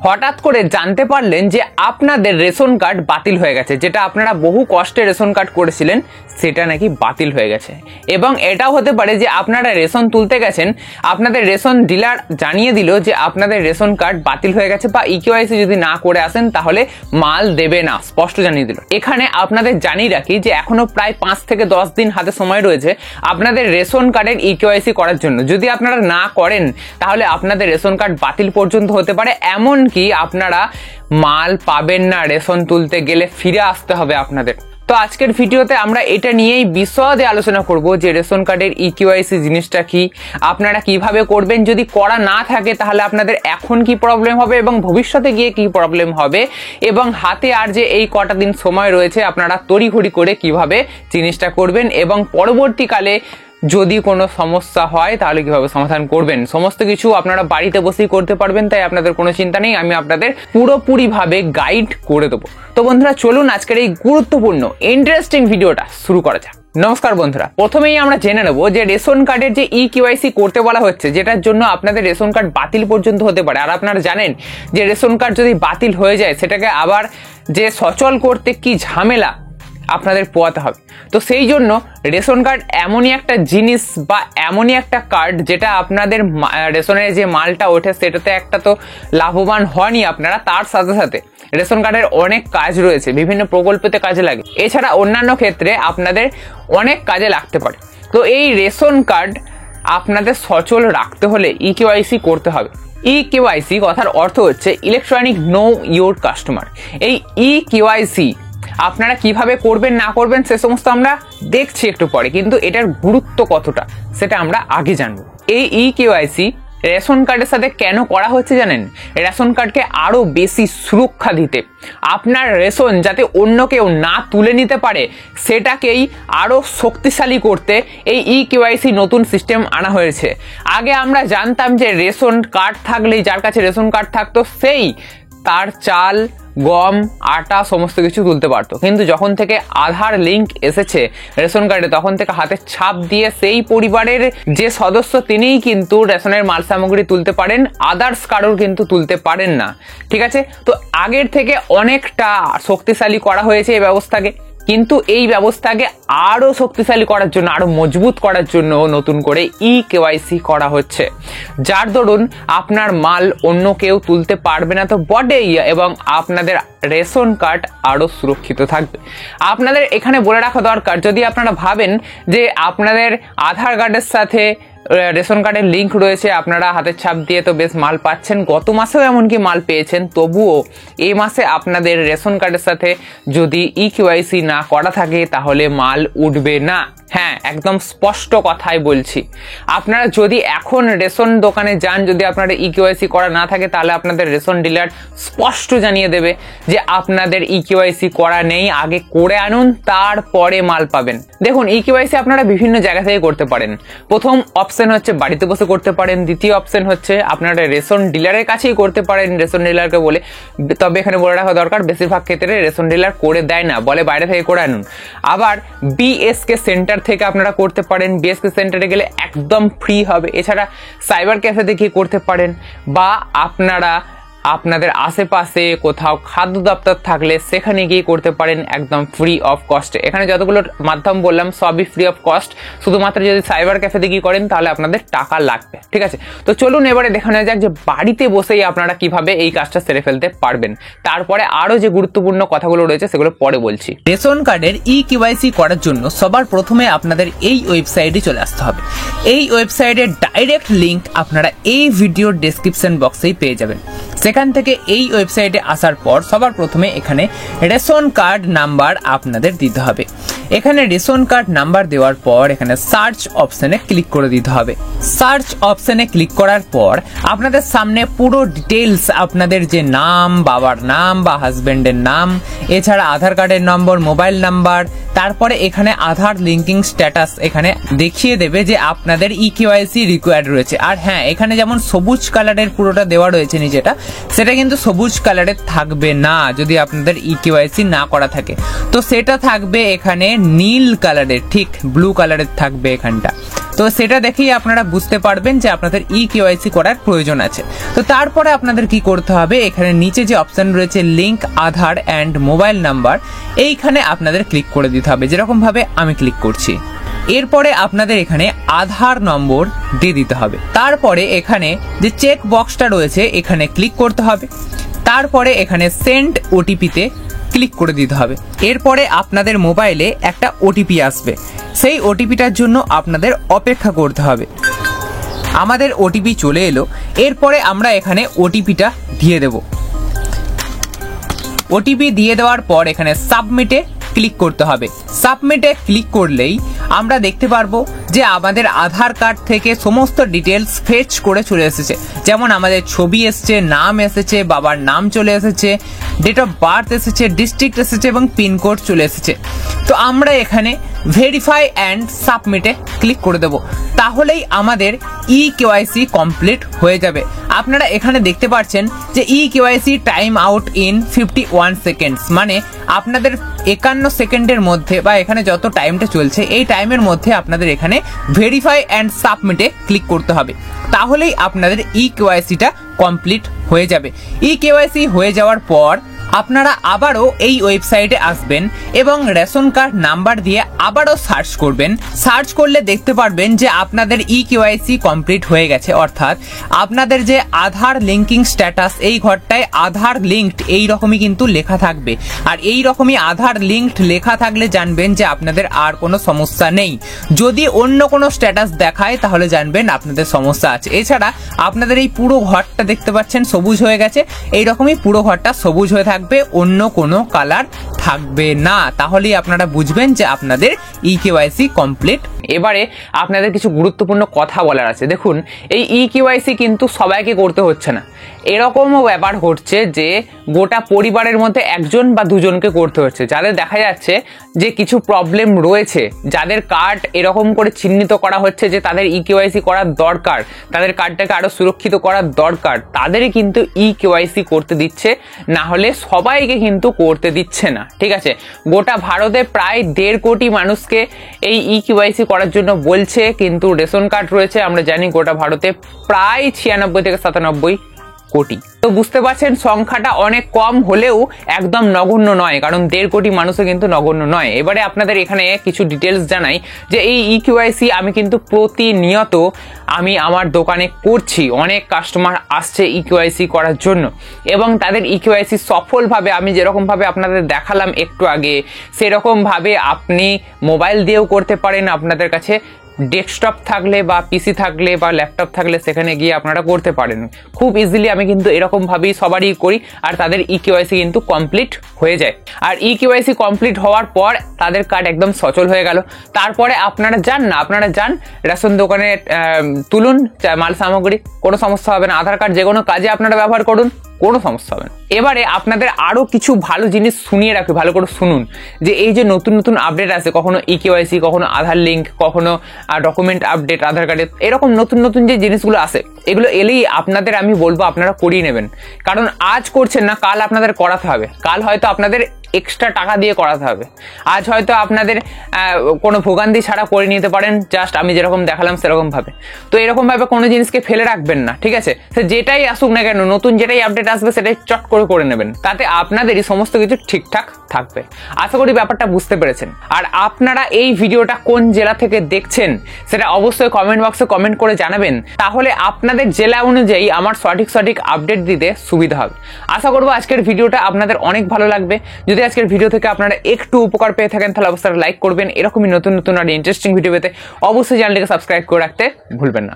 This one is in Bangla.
হঠাৎ করে জানতে পারলেন যে আপনাদের রেশন কার্ড বাতিল হয়ে গেছে, যেটা আপনারা বহু কষ্টে রেশন কার্ড করেছিলেন সেটা নাকি বাতিল হয়ে গেছে। এবং এটাও হতে পারে যে আপনারা রেশন তুলতে গেছেন, আপনাদের রেশন ডিলার জানিয়ে দিল যে আপনাদের রেশন কার্ড বাতিল হয়ে গেছে বা ইকেওয়াইসি যদি না করে আসেন তাহলে মাল দেবে না, স্পষ্ট জানিয়ে দিল। এখানে আপনাদের জানিয়ে রাখি যে এখনো প্রায় 5 থেকে 10 দিন হাতে সময় রয়েছে আপনাদের রেশন কার্ডের ইকেওয়াইসি করার জন্য। যদি আপনারা না করেন তাহলে আপনাদের রেশন কার্ড বাতিল পর্যন্ত হতে পারে, এমনকি আপনারা মাল পাবেন না, রেশন তুলতে গেলে ফিরে আসতে হবে আপনাদের। তো আজকের ভিডিওতে আমরা এটা নিয়েই বিশদে আলোচনা করব যে রেশন কার্ডের ইকেওয়াইসি জিনিসটা কি, আপনারা কিভাবে করবেন, যদি করা না থাকে তাহলে আপনাদের এখন কি প্রবলেম হবে এবং ভবিষ্যতে গিয়ে কি প্রবলেম হবে, এবং হাতে আর যে এই কটা দিন সময় রয়েছে আপনারা তড়িঘড়ি করে কিভাবে জিনিসটা করবেন এবং পরবর্তীকালে যদি কোনো সমস্যা হয় তাহলে কিভাবে সমাধান করবেন। সমস্ত কিছু আপনারা বাড়িতে বসেই করতে পারবেন, তাই আপনাদের কোনো চিন্তা নেই, আমি আপনাদের পুরোপুরিভাবে গাইড করে দেবো। তো বন্ধুরা চলুন আজকের এই গুরুত্বপূর্ণ ইন্টারেস্টিং ভিডিওটা শুরু করা যাক। নমস্কার বন্ধুরা, প্রথমেই আমরা জেনে নেব যে রেশন কার্ডের যে ইকেওয়াইসি করতে বলা হচ্ছে, যেটার জন্য আপনাদের রেশন কার্ড বাতিল পর্যন্ত হতে পারে। আর আপনারা জানেন যে রেশন কার্ড যদি বাতিল হয়ে যায় সেটাকে আবার যে সচল করতে কি ঝামেলা আপনাদের পোয়াতে হবে। তো সেই জন্য রেশন কার্ড এমনই একটা জিনিস বা এমনই একটা কার্ড যেটা আপনাদের রেশনের যে মালটা ওঠে সেটাতে একটা তো লাভবান হনই আপনারা, তার সাথে সাথে রেশন কার্ডের অনেক কাজ রয়েছে, বিভিন্ন প্রকল্পতে কাজে লাগে, এছাড়া অন্যান্য ক্ষেত্রে আপনাদের অনেক কাজে লাগতে পারে। তো এই রেশন কার্ড আপনাদের সচল রাখতে হলে ইকেওয়াইসি করতে হবে। ইকেওয়াইসি কথার অর্থ হচ্ছে ইলেকট্রনিক নো ইওর কাস্টমার। এই ইকেওয়াইসি আপনারা কিভাবে করবেন না করবেন সে সমস্ত আমরা দেখছি একটু পরে, কিন্তু এটার গুরুত্ব কতটা সেটা আমরা আগে জানবো। এই ইকেওয়াইসি রেশন কার্ডের সাথে কেন করা হচ্ছে জানেন? রেশন কার্ডকে আরো বেশি সুরক্ষা দিতে, আপনার রেশন যাতে অন্য কেউ না তুলে নিতে পারে সেটাকেই আরো শক্তিশালী করতে এই ইকেওয়াইসি নতুন সিস্টেম আনা হয়েছে। আগে আমরা জানতাম যে রেশন কার্ড থাকলেই, যার কাছে রেশন কার্ড থাকতো সেই তার চাল, গম, আটা সমস্ত কিছু তুলতে পারতো, কিন্তু যখন থেকে আধার লিঙ্ক এসেছে রেশন কার্ডে তখন থেকে হাতের ছাপ দিয়ে সেই পরিবারের যে সদস্য তিনিই কিন্তু রেশনের মাল সামগ্রী তুলতে পারেন, আদার্স কারোর কিন্তু তুলতে পারেন না। ঠিক আছে, তো আগের থেকে অনেকটা শক্তিশালী করা হয়েছে এই ব্যবস্থাকে, কিন্তু এই ব্যবস্থাকে আরো শক্তিশালী করার জন্য, আরো মজবুত করার জন্য নতুন করে ইকেওয়াইসি করা হচ্ছে, যার দরুন আপনার মাল অন্য কেউ তুলতে পারবে না তো বটেই, এবং আপনাদের রেশন কার্ড আরো সুরক্ষিত থাকবে। আপনাদের এখানে বলে রাখা দরকার, যদি আপনারা ভাবেন যে আপনাদের আধার কার্ডের সাথে রেশন কার্ডের লিঙ্ক রয়েছে, আপনারা হাতের ছাপ দিয়ে তো বেশ মাল পাচ্ছেন, গত মাসেও এমনকি মাল পেয়েছেন, তবুও এই মাসে আপনাদের রেশন কার্ডের সাথে যদি ইকেওয়াইসি না করা থাকে তাহলে মাল উঠবে না। হ্যাঁ, একদম স্পষ্ট কথাই বলছি। আপনারা যদি এখন রেশন দোকানে যান, যদি আপনাদের ইকেওয়াইসি করা না থাকে তাহলে আপনাদের রেশন ডিলার স্পষ্ট জানিয়ে দেবে যে আপনাদের ইকেওয়াইসি করা নেই, আগে করে আনুন তারপরে মাল পাবেন। দেখুন, ইকেওয়াইসি আপনারা বিভিন্ন জায়গা থেকে করতে পারেন। প্রথম অপশন হচ্ছে বাড়িতে বসে করতে পারেন, দ্বিতীয় অপশন হচ্ছে আপনারা রেশন ডিলারের কাছেই করতে পারেন, রেশন ডিলারকে বলে। তবে এখানে বলে রাখা দরকার, বেশিরভাগ ক্ষেত্রে রেশন ডিলার করে দেয় না, বলে বাইরে থেকে করে আনুন। আবার বিএসকে সেন্টার থেকে আপনারা করতে পারেন, বিএসকে সেন্টারে গেলে একদম ফ্রি হবে। এছাড়া সাইবার ক্যাফেতে গিয়ে করতে পারেন, বা আপনারা আপনাদের আশেপাশে কোথাও খাদ্য দপ্তর থাকলে সেখানে গিয়ে করতে পারেন একদম ফ্রি অফ কস্টে। এখানে যতগুলো মাধ্যম বললাম সবই ফ্রি অফ কস্ট, শুধুমাত্র যদি সাইবার ক্যাফেতে গিয়ে করেন তাহলে আপনাদের টাকা লাগবে। ঠিক আছে, তো চলুন এবারে দেখে নেওয়া যাক যে বাড়িতে বসেই আপনারা কিভাবে এই কাজটা সেরে ফেলতে পারবেন। তারপরে আরো যে গুরুত্বপূর্ণ কথাগুলো রয়েছে সেগুলো পরে বলছি। রেশন কার্ডের ইকেওয়াইসি করার জন্য সবার প্রথমে আপনাদের এই ওয়েবসাইটে চলে আসতে হবে। এই ওয়েবসাইটের ডাইরেক্ট লিংক আপনারা এই ভিডিওর ডেসক্রিপশন বক্সেই পেয়ে যাবেন। সেখান থেকে এই ওয়েবসাইটে আসার পর সবার প্রথমে এখানে রেশন কার্ড নাম্বার আপনাদের দিতে হবে। এখানে রেশন কার্ড নাম্বার দেওয়ার পর এখানে সার্চ অপশনে ক্লিক করে দিতে হবে। সার্চ অপশনে ক্লিক করার পর আপনাদের সামনে পুরো ডিটেলস, আপনাদের যে নাম, বাবার নাম বা হাজবেন্ডের নাম, এছাড়া আধার কার্ডের নম্বর, মোবাইল নাম্বার, তারপরে এখানে আধার লিঙ্কিং স্ট্যাটাস এখানে দেখিয়ে দেবে যে আপনাদের ইকেওয়াইসি রিকোয়ার্ড রয়েছে। আর হ্যাঁ, এখানে যেমন সবুজ কালারের পুরোটা দেওয়া রয়েছে নিচেটা, সেটা কিন্তু সবুজ কালারের থাকবে না যদি আপনাদের ইকেওয়াইসি না করা থাকে। তো সেটা থাকবে এখানে নীল কালারের, ঠিক ব্লু কালারের থাকবে এখানটা। তো সেটা দেখেই আপনারা বুঝতে পারবেন যে আপনাদের ইকেওয়াইসি করার প্রয়োজন আছে। তো তারপরে আপনাদের কি করতে হবে, এখানে নিচে যে অপশন রয়েছে link Aadhaar and mobile number, এইখানে আপনাদের ক্লিক করে দিতে হবে, যেরকম ভাবে আমি ক্লিক করছি। এরপরে আপনাদের এখানে আধার নম্বর দিয়ে দিতে হবে। তারপরে এখানে যে চেক বক্সটা রয়েছে এখানে ক্লিক করতে হবে। তারপরে এখানে সেন্ড ওটিপিতে ক্লিক করে দিতে হবে। এরপরে আপনাদের মোবাইলে একটা ওটিপি আসবে, সেই ওটিপিটার জন্য আপনাদের অপেক্ষা করতে হবে। আমাদের ওটিপি চলে এলো। এরপরে আমরা এখানে ওটিপিটা দিয়ে দেব। ওটিপি দিয়ে দেওয়ার পর এখানে সাবমিটে ক্লিক করতে হবে। সাবমিটে ক্লিক করলেই আমরা দেখতে পারবো যে আমাদের আধার কার্ড থেকে সমস্ত ডিটেলস ফেচ করে চলে এসেছে, যেমন আমাদের ছবি এসেছে, নাম এসেছে, বাবার নাম চলে এসেছে, ডেট অফ বার্থ এসেছে, ডিস্ট্রিক্ট এসেছে এবং পিনকোড চলে এসেছে। তো আমরা এখানে ভেরিফাই অ্যান্ড সাবমিটে ক্লিক করে দেব, তাহলেই আমাদের ইকেওয়াইসি কমপ্লিট হয়ে যাবে। আপনারা এখানে দেখতে পাচ্ছেন যে eKYC time out in 51 seconds, মানে আপনাদের 51 সেকেন্ডের মধ্যে বা এখানে যত টাইমটা চলছে এই টাইমের মধ্যে আপনাদের এখানে ভেরিফাই অ্যান্ড সাবমিটে ক্লিক করতে হবে, তাহলেই আপনাদের ইকেওয়াইসিটা কমপ্লিট হয়ে যাবে। ইকেওয়াইসি হয়ে যাওয়ার পর আপনারা আবারও এই ওয়েবসাইটে আসবেন এবং রেশন কার্ড নাম্বার দিয়ে আবারও সার্চ করবেন। সার্চ করলে দেখতে পারবেন যে আপনাদের ইকেওয়াইসি কমপ্লিট হয়ে গেছে, অর্থাৎ আপনাদের যে আধার লিঙ্কিং স্ট্যাটাস এই ঘরটায় আধার লিঙ্কড এই রকমই কিন্তু লেখা থাকবে। আর এই রকমই আধার লিঙ্কড লেখা থাকলে জানবেন যে আপনাদের আর কোনো সমস্যা নেই। যদি অন্য কোনো স্ট্যাটাস দেখায় তাহলে জানবেন আপনাদের সমস্যা আছে। এছাড়া আপনাদের এই পুরো ঘরটা দেখতে পাচ্ছেন সবুজ হয়ে গেছে, এই রকমই পুরো ঘরটা সবুজ হয়ে থাকবে, অন্য কোনো কালার থাকবে না, তাহলেই আপনারা বুঝবেন যে আপনাদের ইকেওয়াইসি কমপ্লিট। এবারে আপনাদের কিছু গুরুত্বপূর্ণ কথা বলার আছে। দেখুন, এই ইকেওয়াইসি কিন্তু সবাইকে করতে হচ্ছে না, এরকমও ব্যাপার ঘটছে যে গোটা পরিবারের মধ্যে একজন বা দুজনকে করতে হচ্ছে, যাদের দেখা যাচ্ছে যে কিছু প্রবলেম রয়েছে, যাদের কার্ড এরকম করে চিহ্নিত করা হচ্ছে যে তাদের ইকেওয়াইসি করার দরকার, তাদের কার্ডটাকে আরো সুরক্ষিত করার দরকার, তাদেরই কিন্তু ইকেওয়াইসি করতে দিচ্ছে, না হলে সবাইকে কিন্তু করতে দিচ্ছে না। ঠিক আছে, গোটা ভারতে প্রায় 1.5 কোটি মানুষকে এই ইকেওয়াইসি করার জন্য বলছে, কিন্তু রেশন কার্ড রয়েছে আমরা জানি গোটা ভারতে প্রায় 96 থেকে 97 কোটি। তো বুঝতে পারছেন সংখ্যাটা অনেক কম হলেও একদম নগণ্য নয়, কারণ 1.5 কোটি মানুষও কিন্তু নগণ্য নয়। এবারে আপনাদের এখানে কিছু ডিটেলস জানাই যে এই ইকেওয়াইসি আমি কিন্তু প্রতিনিয়ত আমি আমার দোকানে করছি, অনেক কাস্টমার আসছে ইকেওয়াইসি করার জন্য এবং তাদের ইকেওয়াইসি সফলভাবে আমি যেরকমভাবে আপনাদের দেখালাম একটু আগে সেরকমভাবে আপনি মোবাইল দিয়েও করতে পারেন। আপনাদের কাছে ডেস্কটপ থাকলে বা পিসি থাকলে বা ল্যাপটপ থাকলে সেখানে গিয়ে আপনারা করতে পারেন খুব ইজিলি। আমি কিন্তু এরকম ভাবেই সবারই করি আর তাদের ইকেওয়াইসি কিন্তু কমপ্লিট হয়ে যায়। আর ইকেওয়াইসি কমপ্লিট হওয়ার পর তাদের কার্ড একদম সচল হয়ে গেল। তারপরে আপনারা যান রেশন দোকানে তুলুন মাল সামগ্রী, কোনো সমস্যা হবে না। আধার কার্ড যে কোনো কাজে আপনারা ব্যবহার করুন, কোনো সমস্যা হবে না। এবারে আপনাদের আরো কিছু ভালো জিনিস শুনিয়ে রাখি, ভালো করে শুনুন যে এই যে নতুন নতুন আপডেট আছে, কখনো ইকেওয়াইসি, কখনো আধার লিঙ্ক, কখনো ডকুমেন্ট আপডেট আধার কার্ডের, এরকম নতুন নতুন যে জিনিসগুলো আসে এগুলো এলেই আপনাদের আমি বলবো আপনারা করিয়ে নেবেন। কারণ আজ করছেন না, কাল আপনাদের করাতে হবে, কাল হয়তো আপনাদের এক্সট্রা টাকা দিয়ে করাতে হবে। আজ হয়তো আপনাদের কোনো ভোগান্তি ছাড়া করে নিতে পারেন, জাস্ট আমি যেরকম দেখালাম সেরকম ভাবে। তো এরকম ভাবে কোনো জিনিসকে ফেলে রাখবেন না, ঠিক আছে? সে যেটাই আসুক না কেন, নতুন যেটাই আপডেট আসবে সেটাই চট করে নেবেন, তাতে আপনাদেরই সমস্ত কিছু ঠিকঠাক থাকবে। আশা করি ব্যাপারটা বুঝতে পেরেছেন। আর আপনারা এই ভিডিওটা কোন জেলা থেকে দেখছেন সেটা অবশ্যই কমেন্ট বক্সে কমেন্ট করে জানাবেন, তাহলে আপনাদের জেলা অনুযায়ী আমার সঠিক আপডেট দিতে সুবিধা হবে। আশা করবো আজকের ভিডিওটা আপনাদের অনেক ভালো লাগবে। যদি আজকের ভিডিও থেকে আপনারা একটু উপকার পেয়ে থাকেন তাহলে অবশ্যই লাইক করবেন। এরকমই নতুন আর ইন্টারেস্টিং ভিডিও পেতে অবশ্যই চ্যানেলটিকে সাবস্ক্রাইব করে রাখতে ভুলবেন না।